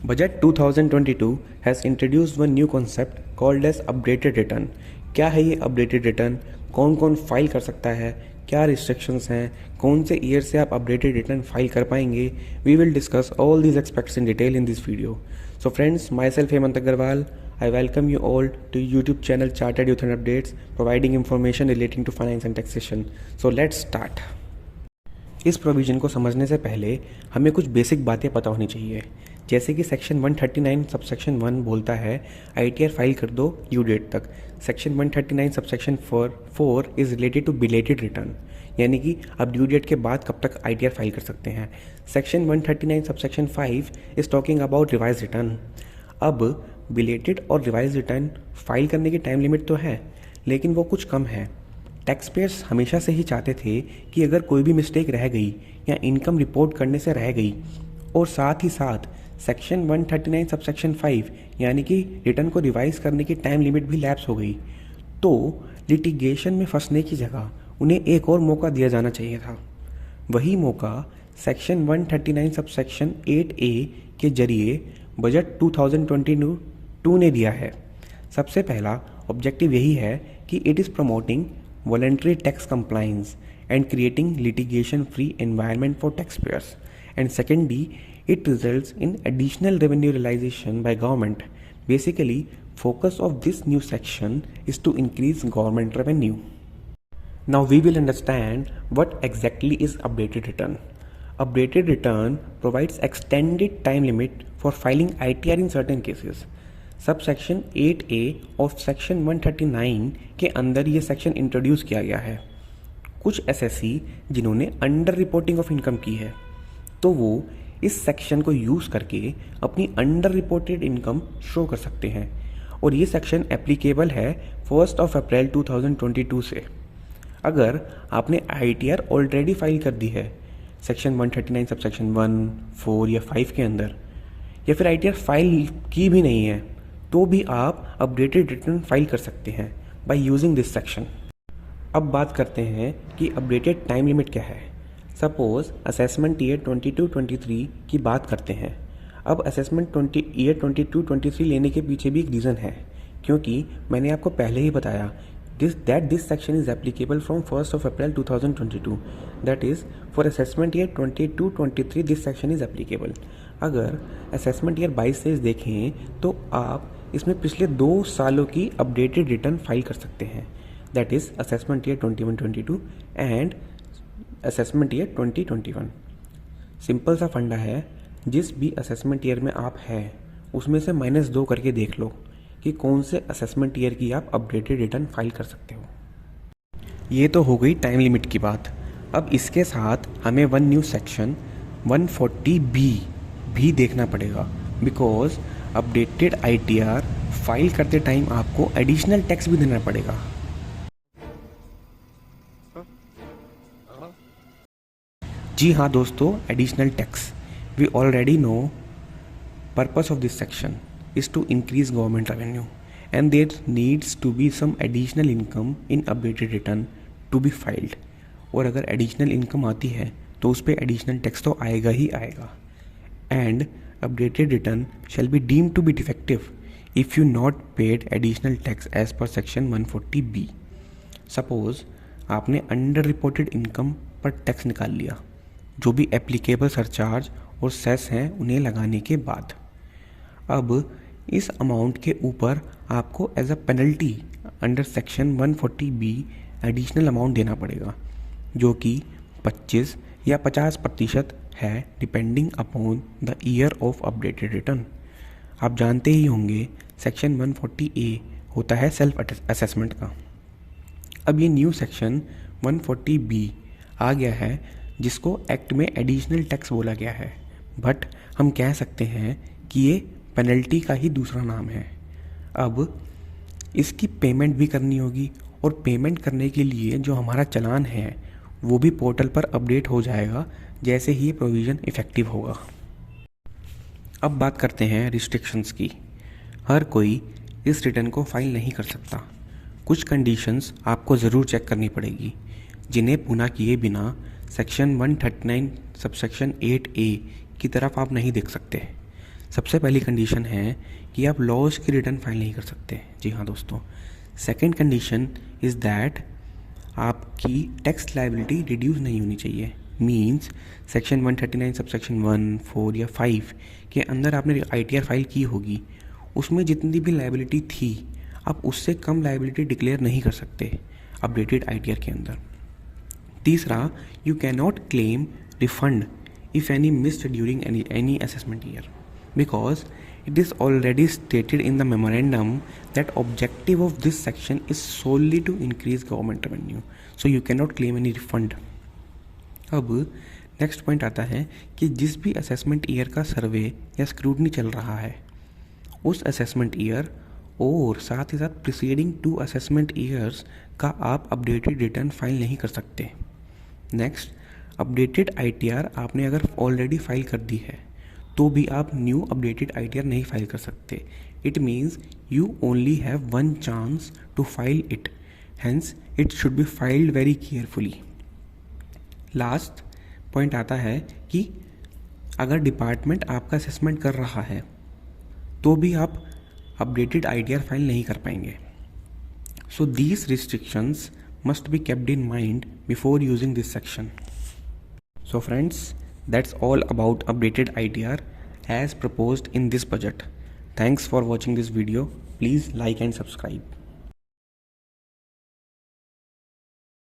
Budget 2022 has introduced one new concept called as updated return. क्या है ये updated return, कौन कौन फाइल कर सकता है, क्या रिस्ट्रिक्शंस हैं, कौन से ईयर से आप अपडेटेड रिटर्न फाइल कर पाएंगे. We will discuss all these aspects in detail in this video. So friends, myself Hemant Agarwal. I welcome you all to YouTube channel Chartered Youth and Updates, providing information relating to finance and taxation. So let's start. इस provision को समझने से पहले हमें कुछ basic बातें पता होनी चाहिए. जैसे कि सेक्शन 139 सबसेक्शन 1 बोलता है ITR फाइल कर दो ड्यू डेट तक. Section 139 subsection 4 is related to belated return, यानी कि आप ड्यू डेट के बाद कब तक ITR फाइल कर सकते हैं. Section 139 subsection 5 is talking about revise return. अब बिलेटेड और रिवाइज रिटर्न फाइल करने की टाइम लिमिट तो है, लेकिन वो कुछ कम है. टैक्स पेयर्स हमेशा से ही चाहते थे कि अगर कोई भी मिस्टेक रह गई या इनकम रिपोर्ट करने से रह गई और साथ ही साथ सेक्शन 139 सबसेक्शन 5 यानी कि रिटर्न को रिवाइज करने की टाइम लिमिट भी लैप्स हो गई, तो लिटिगेशन में फंसने की जगह उन्हें एक और मौका दिया जाना चाहिए था. वही मौका सेक्शन 139 सबसेक्शन 8A के जरिए बजट 2022 ने दिया है. सबसे पहला ऑब्जेक्टिव यही है कि it is promoting voluntary tax compliance and creating litigation free environment for taxpayers. And secondly, it results in additional revenue realization by government. Basically, focus of this new section is to increase government revenue. Now we will understand what exactly is updated return. Updated return provides extended time limit for filing ITR in certain cases. Sub section 8A of section 139 के अंदर ये section introduce किया गया है. कुछ SSC जिन्होंने under reporting of income की है, तो वो इस सेक्शन को यूज़ करके अपनी अंडर रिपोर्टेड इनकम शो कर सकते हैं. और ये सेक्शन एप्लीकेबल है 1 अप्रैल 2022 से. अगर आपने ITR ऑलरेडी फाइल कर दी है सेक्शन 139 सब सेक्शन 1, 4 या 5 के अंदर, या फिर ITR फाइल की भी नहीं है, तो भी आप अपडेटेड रिटर्न फाइल कर सकते हैं बाय यूजिंग दिस सेक्शन. अब बात करते हैं कि अपडेटेड टाइम लिमिट क्या है. सपोज असेसमेंट ईयर 22-23 की बात करते हैं. अब असेसमेंट ईयर 22-23 लेने के पीछे भी एक रीज़न है, क्योंकि मैंने आपको पहले ही बताया this section is applicable from 1 April 2022. That is for assessment year 22-23 this section is applicable. अगर असेसमेंट ईयर 22-23 देखें तो आप इसमें पिछले 2 सालों की अपडेटेड रिटर्न फाइल कर सकते हैं. That is assessment year 21-22 and assessment year 2021. Simple सा फंडा है, जिस भी असेसमेंट ईयर में आप हैं उसमें से -2 करके देख लो कि कौन से असेसमेंट ईयर की आप अपडेटेड रिटर्न फाइल कर सकते हो. ये तो हो गई टाइम लिमिट की बात. अब इसके साथ हमें वन न्यू सेक्शन 140B भी देखना पड़ेगा, बिकॉज अपडेटेड ITR फाइल करते टाइम आपको एडिशनल टैक्स भी देना पड़ेगा. जी हाँ दोस्तों, additional tax. We already know purpose of this section is to increase government revenue and there needs to be some additional income in updated return to be filed. और अगर additional income आती है तो उस पर एडिशनल टैक्स तो आएगा ही आएगा. And updated return shall be deemed to be defective if you not paid additional tax as per section 140B. Suppose आपने अंडर रिपोर्टेड इनकम पर टैक्स निकाल लिया, जो भी एप्लीकेबल सरचार्ज और सेस हैं उन्हें लगाने के बाद. अब इस अमाउंट के ऊपर आपको as a penalty under section 140B additional amount देना पड़ेगा, जो कि 25 या 50% है depending upon the year of updated return. आप जानते ही होंगे सेक्शन 140A होता है सेल्फ असेसमेंट का. अब ये न्यू सेक्शन 140B आ गया है, जिसको एक्ट में एडिशनल टैक्स बोला गया है, बट हम कह सकते हैं कि ये पेनल्टी का ही दूसरा नाम है. अब इसकी पेमेंट भी करनी होगी, और पेमेंट करने के लिए जो हमारा चालान है वो भी पोर्टल पर अपडेट हो जाएगा जैसे ही ये प्रोविज़न इफ़ेक्टिव होगा. अब बात करते हैं रिस्ट्रिक्शंस की. हर कोई इस रिटर्न को फाइल नहीं कर सकता. कुछ कंडीशंस आपको ज़रूर चेक करनी पड़ेगी, जिन्हें पूरा किए बिना सेक्शन 139 सबसेक्शन 8A की तरफ आप नहीं देख सकते. सबसे पहली कंडीशन है कि आप लॉस की रिटर्न फाइल नहीं कर सकते। जी हाँ दोस्तों। सेकेंड कंडीशन इज़ दैट आपकी टैक्स लायबिलिटी रिड्यूस नहीं होनी चाहिए। मीन्स सेक्शन 139 सबसेक्शन 1, 4 या 5 के अंदर आपने ITR फाइल की होगी, उसमें जितनी भी लायबिलिटी थी आप उससे कम लायबिलिटी डिक्लेयर नहीं कर सकते अपडेटेड ITR के अंदर। तीसरा, you can not claim refund if any missed during any assessment year, because it is already stated in the memorandum that objective of this section is solely to increase government revenue, so you cannot claim any refund। अब next point आता है कि जिस भी assessment year का सर्वे या scrutiny चल रहा है उस असेसमेंट ईयर और साथ ही साथ प्रिसीडिंग 2 असेसमेंट ईयर्स का आप अपडेटेड रिटर्न फाइल नहीं कर सकते। नेक्स्ट, अपडेटेड ITR आपने अगर ऑलरेडी फाइल कर दी है तो भी आप न्यू अपडेटेड ITR नहीं फाइल कर सकते। It means you only have 1 chance to file it, hence it should be filed very carefully. Last point आता है कि अगर डिपार्टमेंट आपका असेसमेंट कर रहा है तो भी आप अपडेटेड ITR फाइल नहीं कर पाएंगे। So these restrictions must be kept in mind before using this section. So friends, that's all about updated ITR as proposed in this budget. Thanks for watching this video. Please like and subscribe.